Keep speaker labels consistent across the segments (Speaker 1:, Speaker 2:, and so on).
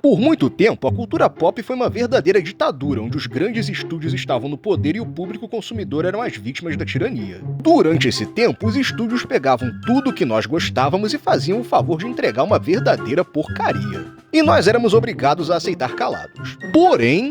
Speaker 1: Por muito tempo, a cultura pop foi uma verdadeira ditadura, onde os grandes estúdios estavam no poder e o público consumidor eram as vítimas da tirania. Durante esse tempo, os estúdios pegavam tudo que nós gostávamos e faziam o favor de entregar uma verdadeira porcaria. E nós éramos obrigados a aceitar calados. Porém,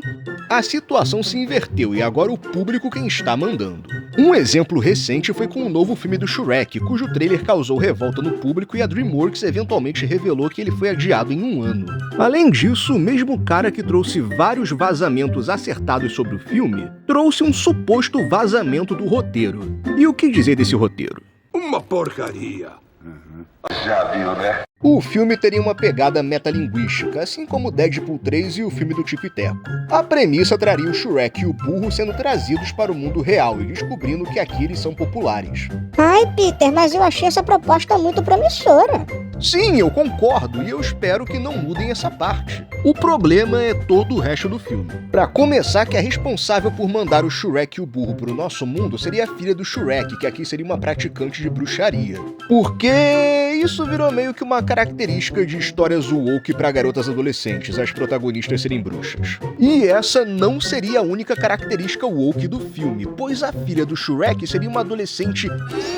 Speaker 1: a situação se inverteu e agora o público quem está mandando. Um exemplo recente foi com o novo filme do Shrek, cujo trailer causou revolta no público e a DreamWorks eventualmente revelou que ele foi adiado em um ano. Além disso, o mesmo cara que trouxe vários vazamentos acertados sobre o filme, trouxe um suposto vazamento do roteiro. E o que dizer desse roteiro?
Speaker 2: Uma porcaria.
Speaker 3: Já viu, né?
Speaker 1: O filme teria uma pegada metalinguística, assim como Deadpool 3 e o filme do Tico e Teco. A premissa traria o Shrek e o burro sendo trazidos para o mundo real e descobrindo que aqui eles são populares.
Speaker 4: Ai, Peter, mas eu achei essa proposta muito promissora.
Speaker 1: Sim, eu concordo e eu espero que não mudem essa parte. O problema é todo o resto do filme. Pra começar, que a responsável por mandar o Shrek e o burro pro nosso mundo seria a filha do Shrek, que aqui seria uma praticante de bruxaria. Porque isso virou meio que uma característica de histórias woke pra garotas adolescentes, as protagonistas serem bruxas. E essa não seria a única característica woke do filme, pois a filha do Shrek seria uma adolescente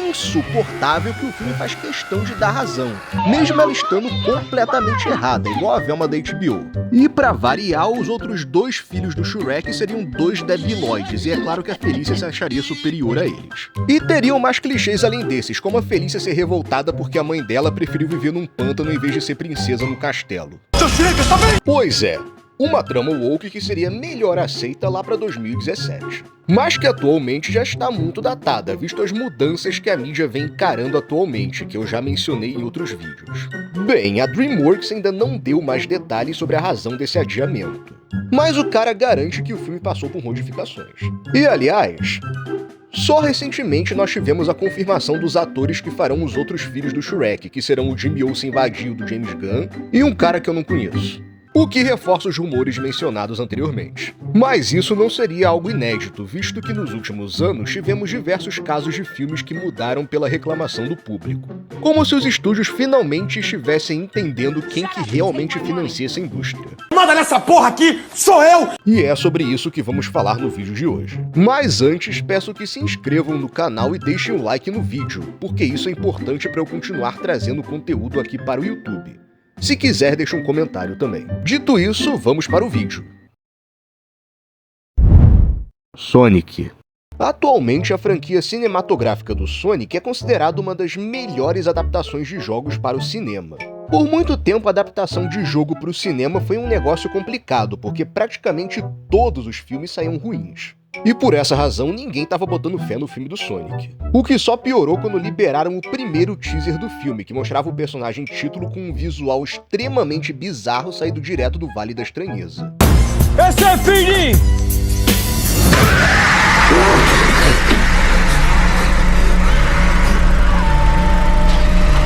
Speaker 1: insuportável que o filme faz questão de dar razão, mesmo ela estando completamente errada, igual a Velma da HBO. E pra variar, os outros dois filhos do Shrek seriam dois debiloides, e é claro que a Felícia se acharia superior a eles. E teriam mais clichês além desses, como a Felícia ser revoltada porque a mãe dela preferiu viver num pântano em vez de ser princesa no castelo. Pois é, uma trama woke que seria melhor aceita lá pra 2017. Mas que atualmente já está muito datada, visto as mudanças que a mídia vem encarando atualmente, que eu já mencionei em outros vídeos. Bem, a DreamWorks ainda não deu mais detalhes sobre a razão desse adiamento. Mas o cara garante que o filme passou por modificações. E aliás, só recentemente nós tivemos a confirmação dos atores que farão os outros filhos do Shrek, que serão o Jimmy Olsen vadio do James Gunn e um cara que eu não conheço. O que reforça os rumores mencionados anteriormente. Mas isso não seria algo inédito, visto que nos últimos anos tivemos diversos casos de filmes que mudaram pela reclamação do público. Como se os estúdios finalmente estivessem entendendo quem que realmente financia essa indústria.
Speaker 2: Manda nessa porra aqui, sou eu!
Speaker 1: E é sobre isso que vamos falar no vídeo de hoje. Mas antes, peço que se inscrevam no canal e deixem um like no vídeo, porque isso é importante para eu continuar trazendo conteúdo aqui para o YouTube. Se quiser, deixa um comentário também. Dito isso, vamos para o vídeo. Sonic. Atualmente, a franquia cinematográfica do Sonic é considerada uma das melhores adaptações de jogos para o cinema. Por muito tempo, a adaptação de jogo para o cinema foi um negócio complicado, porque praticamente todos os filmes saíam ruins. E por essa razão, ninguém estava botando fé no filme do Sonic. O que só piorou quando liberaram o primeiro teaser do filme, que mostrava o personagem título com um visual extremamente bizarro saído direto do Vale da Estranheza.
Speaker 2: Esse é filho!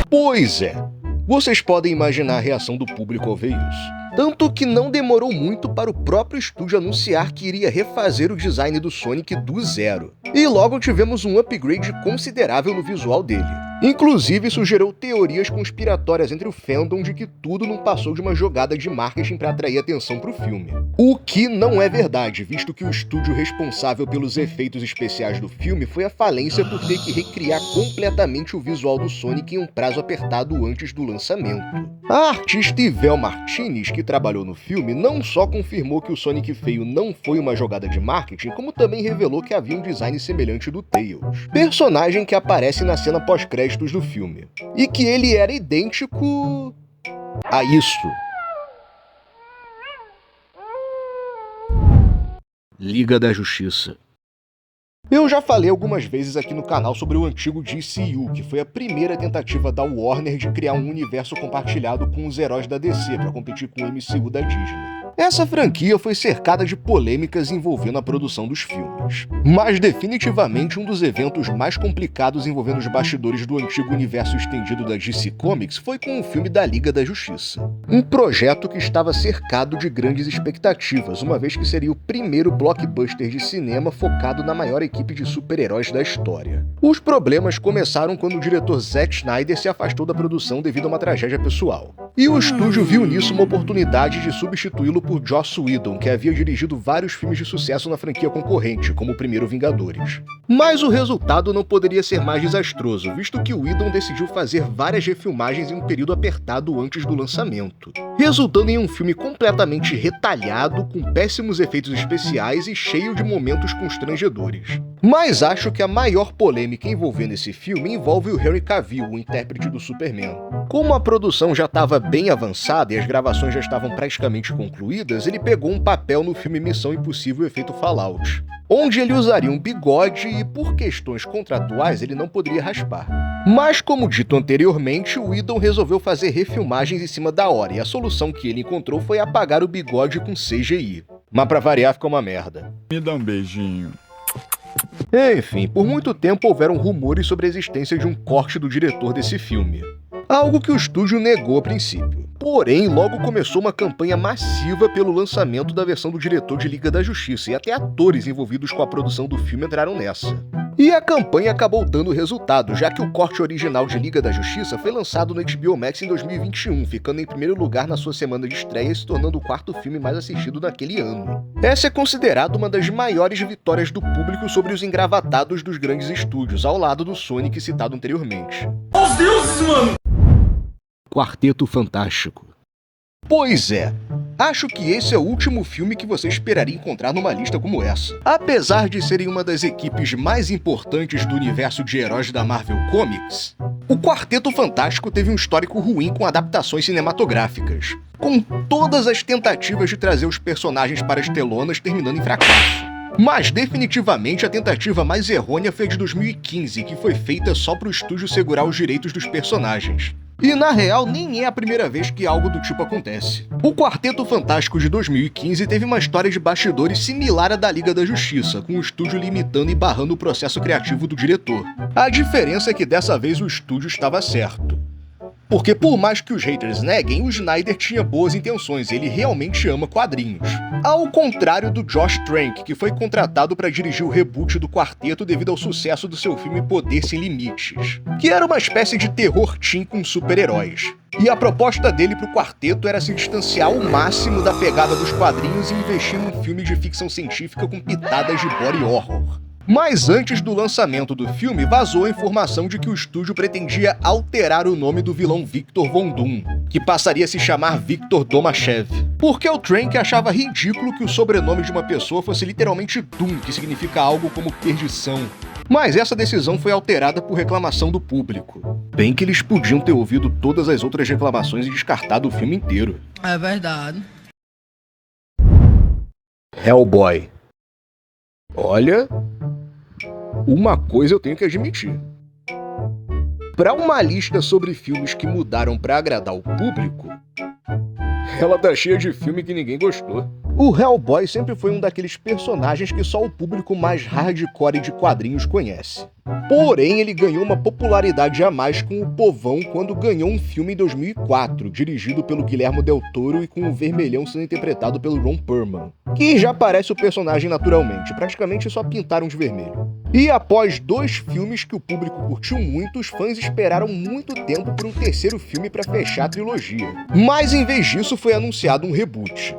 Speaker 1: Pois é, vocês podem imaginar a reação do público ao ver isso. Tanto que não demorou muito para o próprio estúdio anunciar que iria refazer o design do Sonic do zero. E logo tivemos um upgrade considerável no visual dele. Inclusive, isso gerou teorias conspiratórias entre o fandom de que tudo não passou de uma jogada de marketing para atrair atenção para o filme. O que não é verdade, visto que o estúdio responsável pelos efeitos especiais do filme foi a falência por ter que recriar completamente o visual do Sonic em um prazo apertado antes do lançamento. A artista Ivel Martinez, que trabalhou no filme, não só confirmou que o Sonic feio não foi uma jogada de marketing, como também revelou que havia um design semelhante do Tails, personagem que aparece na cena pós-créditos do filme, e que ele era idêntico a isso. Liga da Justiça. Eu já falei algumas vezes aqui no canal sobre o antigo DCU, que foi a primeira tentativa da Warner de criar um universo compartilhado com os heróis da DC para competir com o MCU da Disney. Essa franquia foi cercada de polêmicas envolvendo a produção dos filmes. Mas definitivamente um dos eventos mais complicados envolvendo os bastidores do antigo universo estendido da DC Comics foi com o filme da Liga da Justiça. Um projeto que estava cercado de grandes expectativas, uma vez que seria o primeiro blockbuster de cinema focado na maior equipe equipe de super-heróis da história. Os problemas começaram quando o diretor Zack Snyder se afastou da produção devido a uma tragédia pessoal. E o estúdio viu nisso uma oportunidade de substituí-lo por Joss Whedon, que havia dirigido vários filmes de sucesso na franquia concorrente, como o primeiro Vingadores. Mas o resultado não poderia ser mais desastroso, visto que Whedon decidiu fazer várias refilmagens em um período apertado antes do lançamento, resultando em um filme completamente retalhado, com péssimos efeitos especiais e cheio de momentos constrangedores. Mas acho que a maior polêmica envolvendo esse filme envolve o Henry Cavill, o intérprete do Superman. Como a produção já estava bem avançada e as gravações já estavam praticamente concluídas, ele pegou um papel no filme Missão Impossível Efeito Fallout, onde ele usaria um bigode e, por questões contratuais, ele não poderia raspar. Mas, como dito anteriormente, o Whedon resolveu fazer refilmagens em cima da hora, e a solução que ele encontrou foi apagar o bigode com CGI. Mas pra variar ficou uma merda.
Speaker 5: Me dá um beijinho.
Speaker 1: Enfim, por muito tempo houveram rumores sobre a existência de um corte do diretor desse filme, algo que o estúdio negou a princípio. Porém, logo começou uma campanha massiva pelo lançamento da versão do diretor de Liga da Justiça, e até atores envolvidos com a produção do filme entraram nessa. E a campanha acabou dando resultado, já que o corte original de Liga da Justiça foi lançado no HBO Max em 2021, ficando em primeiro lugar na sua semana de estreia e se tornando o quarto filme mais assistido naquele ano. Essa é considerada uma das maiores vitórias do público sobre os engravatados dos grandes estúdios, ao lado do Sonic citado anteriormente.
Speaker 2: Os deuses, mano!
Speaker 1: Quarteto Fantástico. Pois é, acho que esse é o último filme que você esperaria encontrar numa lista como essa. Apesar de serem uma das equipes mais importantes do universo de heróis da Marvel Comics, o Quarteto Fantástico teve um histórico ruim com adaptações cinematográficas, com todas as tentativas de trazer os personagens para as telonas terminando em fracasso. Mas definitivamente a tentativa mais errônea foi a de 2015, que foi feita só para o estúdio segurar os direitos dos personagens. E na real, nem é a primeira vez que algo do tipo acontece. O Quarteto Fantástico de 2015 teve uma história de bastidores similar à da Liga da Justiça, com o estúdio limitando e barrando o processo criativo do diretor. A diferença é que dessa vez o estúdio estava certo. Porque por mais que os haters neguem, o Snyder tinha boas intenções, ele realmente ama quadrinhos. Ao contrário do Josh Trank, que foi contratado para dirigir o reboot do quarteto devido ao sucesso do seu filme Poder Sem Limites, que era uma espécie de terror teen com super-heróis. E a proposta dele pro quarteto era se distanciar ao máximo da pegada dos quadrinhos e investir num filme de ficção científica com pitadas de body horror. Mas antes do lançamento do filme, vazou a informação de que o estúdio pretendia alterar o nome do vilão Victor Von Doom, que passaria a se chamar Victor Domashev, porque o Trank achava ridículo que o sobrenome de uma pessoa fosse literalmente Doom, que significa algo como perdição. Mas essa decisão foi alterada por reclamação do público. Bem que eles podiam ter ouvido todas as outras reclamações e descartado o filme inteiro.
Speaker 6: É verdade.
Speaker 1: Hellboy. Olha, uma coisa eu tenho que admitir. Para uma lista sobre filmes que mudaram para agradar o público, ela tá cheia de filme que ninguém gostou. O Hellboy sempre foi um daqueles personagens que só o público mais hardcore de quadrinhos conhece. Porém, ele ganhou uma popularidade a mais com o povão quando ganhou um filme em 2004, dirigido pelo Guillermo del Toro e com o Vermelhão sendo interpretado pelo Ron Perlman, que já parece o personagem naturalmente, praticamente só pintaram de vermelho. E após 2 filmes que o público curtiu muito, os fãs esperaram muito tempo por um terceiro filme para fechar a trilogia. Mas em vez disso foi anunciado um reboot.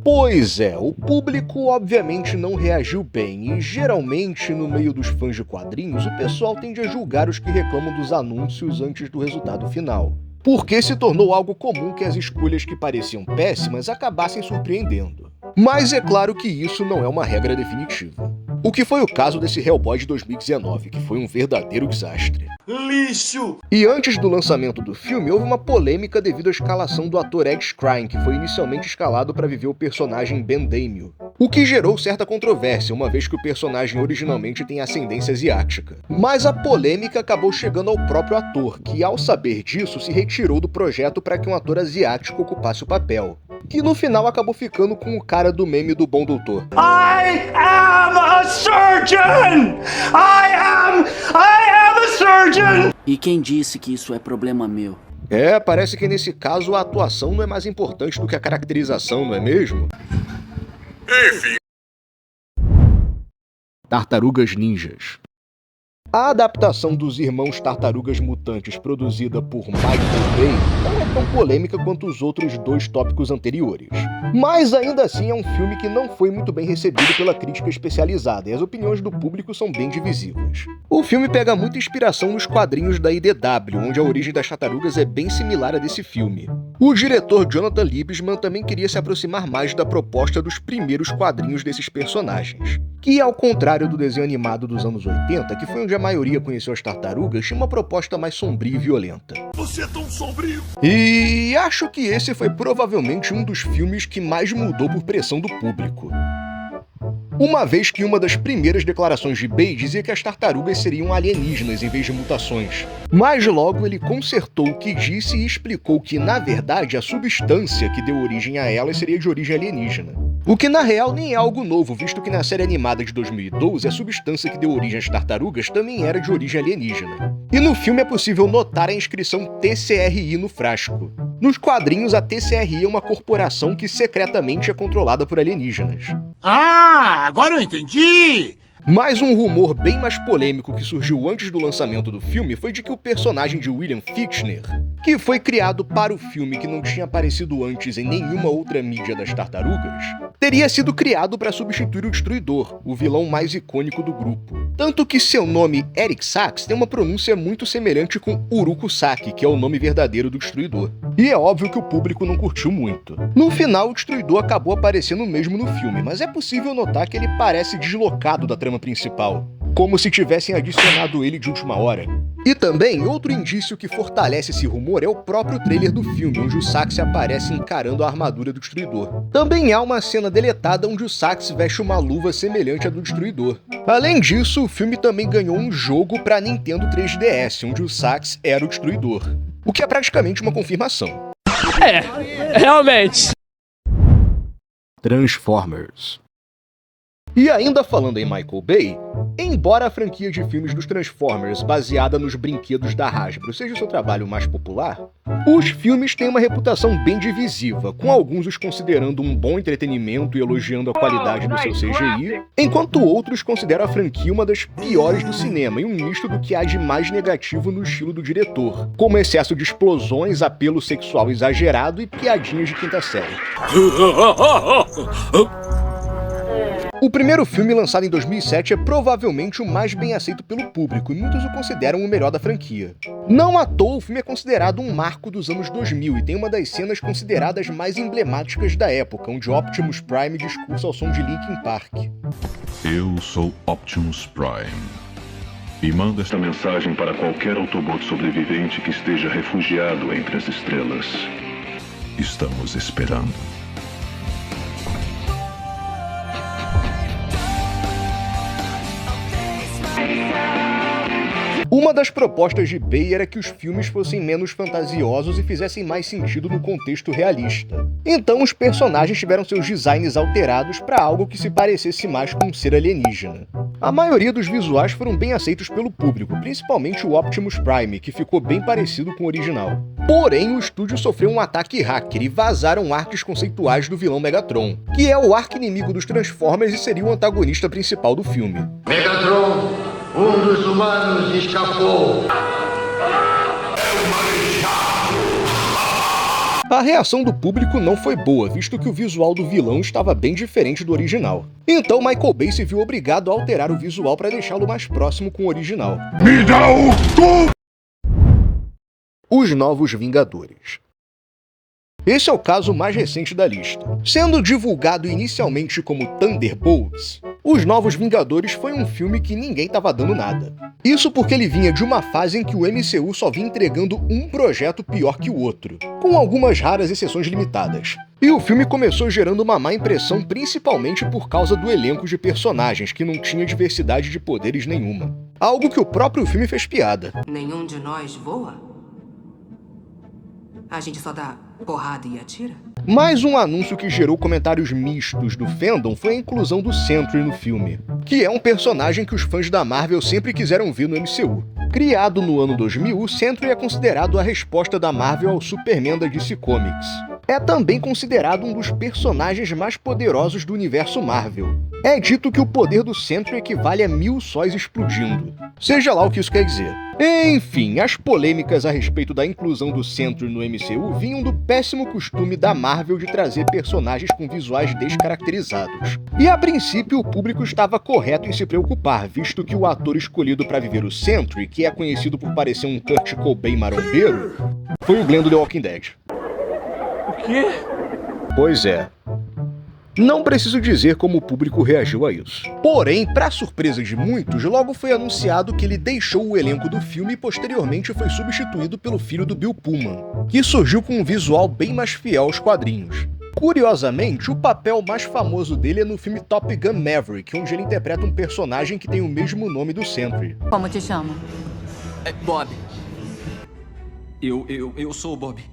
Speaker 1: Pois é, o público obviamente não reagiu bem, e geralmente no meio dos fãs de quadrinhos o pessoal tende a julgar os que reclamam dos anúncios antes do resultado final, porque se tornou algo comum que as escolhas que pareciam péssimas acabassem surpreendendo. Mas é claro que isso não é uma regra definitiva. O que foi o caso desse Hellboy de 2019, que foi um verdadeiro desastre.
Speaker 2: Lixo!
Speaker 1: E antes do lançamento do filme, houve uma polêmica devido à escalação do ator Ed Skrein, que foi inicialmente escalado para viver o personagem Ben Daimio, o que gerou certa controvérsia, uma vez que o personagem originalmente tem ascendência asiática. Mas a polêmica acabou chegando ao próprio ator, que ao saber disso se retirou do projeto para que um ator asiático ocupasse o papel, que no final acabou ficando com o cara do meme do Bom Doutor.
Speaker 2: I am a surgeon! I am a surgeon!
Speaker 7: E quem disse que isso é problema meu?
Speaker 1: Parece que nesse caso a atuação não é mais importante do que a caracterização, não é mesmo?
Speaker 3: Enfim.
Speaker 1: Tartarugas Ninjas. A adaptação dos Irmãos Tartarugas Mutantes produzida por Michael Bay não é tão polêmica quanto os outros dois tópicos anteriores. Mas ainda assim é um filme que não foi muito bem recebido pela crítica especializada e as opiniões do público são bem divisivas. O filme pega muita inspiração nos quadrinhos da IDW, onde a origem das tartarugas é bem similar à desse filme. O diretor Jonathan Liebesman também queria se aproximar mais da proposta dos primeiros quadrinhos desses personagens, que, ao contrário do desenho animado dos anos 80, que foi onde a maioria conheceu as tartarugas, tinha uma proposta mais sombria e violenta.
Speaker 2: Você é tão sombrio.
Speaker 1: E acho que esse foi provavelmente um dos filmes que mais mudou por pressão do público. Uma vez que uma das primeiras declarações de Bay dizia que as tartarugas seriam alienígenas em vez de mutações. Mas logo ele consertou o que disse e explicou que, na verdade, a substância que deu origem a elas seria de origem alienígena. O que na real nem é algo novo, visto que na série animada de 2012 a substância que deu origem às tartarugas também era de origem alienígena. E no filme é possível notar a inscrição TCRI no frasco. Nos quadrinhos, a TCRI é uma corporação que secretamente é controlada por alienígenas.
Speaker 2: Ah, agora eu entendi!
Speaker 1: Mas um rumor bem mais polêmico que surgiu antes do lançamento do filme foi de que o personagem de William Fichtner, que foi criado para o filme que não tinha aparecido antes em nenhuma outra mídia das tartarugas, teria sido criado para substituir o Destruidor, o vilão mais icônico do grupo. Tanto que seu nome, Eric Sachs, tem uma pronúncia muito semelhante com Uruko Saki, que é o nome verdadeiro do Destruidor. E é óbvio que o público não curtiu muito. No final, o Destruidor acabou aparecendo mesmo no filme, mas é possível notar que ele parece deslocado da trama principal, como se tivessem adicionado ele de última hora. E também, outro indício que fortalece esse rumor é o próprio trailer do filme, onde o Sax aparece encarando a armadura do Destruidor. Também há uma cena deletada onde o Sax veste uma luva semelhante à do Destruidor. Além disso, o filme também ganhou um jogo para Nintendo 3DS, onde o Sax era o Destruidor, o que é praticamente uma confirmação.
Speaker 5: Realmente.
Speaker 1: Transformers. E ainda falando em Michael Bay, embora a franquia de filmes dos Transformers baseada nos brinquedos da Hasbro seja o seu trabalho mais popular, os filmes têm uma reputação bem divisiva, com alguns os considerando um bom entretenimento e elogiando a qualidade do seu CGI, enquanto outros consideram a franquia uma das piores do cinema e um misto do que há de mais negativo no estilo do diretor, como excesso de explosões, apelo sexual exagerado e piadinhas de quinta série. O primeiro filme, lançado em 2007, é provavelmente o mais bem aceito pelo público e muitos o consideram o melhor da franquia. Não à toa, o filme é considerado um marco dos anos 2000 e tem uma das cenas consideradas mais emblemáticas da época, onde Optimus Prime discursa ao som de Linkin Park.
Speaker 6: Eu sou Optimus Prime e mando esta mensagem para qualquer Autobot sobrevivente que esteja refugiado entre as estrelas. Estamos esperando.
Speaker 1: Uma das propostas de Bay era que os filmes fossem menos fantasiosos e fizessem mais sentido no contexto realista. Então os personagens tiveram seus designs alterados para algo que se parecesse mais com um ser alienígena. A maioria dos visuais foram bem aceitos pelo público, principalmente o Optimus Prime, que ficou bem parecido com o original. Porém, o estúdio sofreu um ataque hacker e vazaram artes conceituais do vilão Megatron, que é o arqui-inimigo dos Transformers e seria o antagonista principal do filme.
Speaker 3: Megatron, um dos humanos escapou.
Speaker 1: A reação do público não foi boa, visto que o visual do vilão estava bem diferente do original. Então Michael Bay se viu obrigado a alterar o visual para deixá-lo mais próximo com o original.
Speaker 2: Me dá o cu!
Speaker 1: Os Novos Vingadores. Esse é o caso mais recente da lista. Sendo divulgado inicialmente como Thunderbolts, Os Novos Vingadores foi um filme que ninguém tava dando nada. Isso porque ele vinha de uma fase em que o MCU só vinha entregando um projeto pior que o outro, com algumas raras exceções limitadas. E o filme começou gerando uma má impressão principalmente por causa do elenco de personagens, que não tinha diversidade de poderes nenhuma. Algo que o próprio filme fez piada.
Speaker 8: Nenhum de nós voa? A gente só dá porrada e atira?
Speaker 1: Mais um anúncio que gerou comentários mistos do fandom foi a inclusão do Sentry no filme, que é um personagem que os fãs da Marvel sempre quiseram ver no MCU. Criado no ano 2000, o Sentry é considerado a resposta da Marvel ao Superman da DC Comics. é também considerado um dos personagens mais poderosos do universo Marvel. É dito que o poder do Sentry equivale a 1000 sóis explodindo. Seja lá o que isso quer dizer. Enfim, as polêmicas a respeito da inclusão do Sentry no MCU vinham do péssimo costume da Marvel de trazer personagens com visuais descaracterizados. E a princípio o público estava correto em se preocupar, visto que o ator escolhido para viver o Sentry, que é conhecido por parecer um Kurt Cobain marombeiro, foi o Glenn do The Walking Dead.
Speaker 5: O quê?
Speaker 1: Pois é. Não preciso dizer como o público reagiu a isso. Porém, para surpresa de muitos, logo foi anunciado que ele deixou o elenco do filme e posteriormente foi substituído pelo filho do Bill Pullman, que surgiu com um visual bem mais fiel aos quadrinhos. Curiosamente, o papel mais famoso dele é no filme Top Gun Maverick, onde ele interpreta um personagem que tem o mesmo nome do Sentry.
Speaker 8: Como te chama?
Speaker 9: Bob. Eu sou o Bob.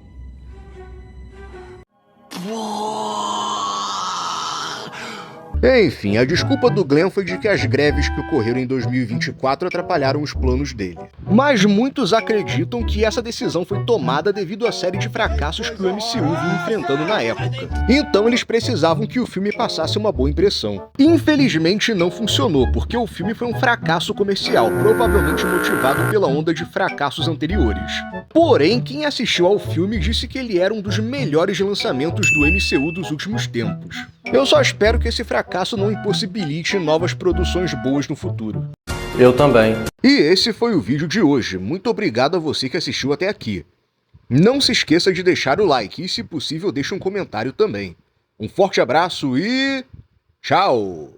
Speaker 1: Enfim, a desculpa do Glenn foi de que as greves que ocorreram em 2024 atrapalharam os planos dele. Mas muitos acreditam que essa decisão foi tomada devido à série de fracassos que o MCU vinha enfrentando na época. Então eles precisavam que o filme passasse uma boa impressão. Infelizmente não funcionou, porque o filme foi um fracasso comercial, provavelmente motivado pela onda de fracassos anteriores. Porém, quem assistiu ao filme disse que ele era um dos melhores lançamentos do MCU dos últimos tempos. Eu só espero que esse fracasso não impossibilite novas produções boas no futuro.
Speaker 10: Eu também.
Speaker 1: E esse foi o vídeo de hoje. Muito obrigado a você que assistiu até aqui. Não se esqueça de deixar o like e, se possível, deixe um comentário também. Um forte abraço e... tchau!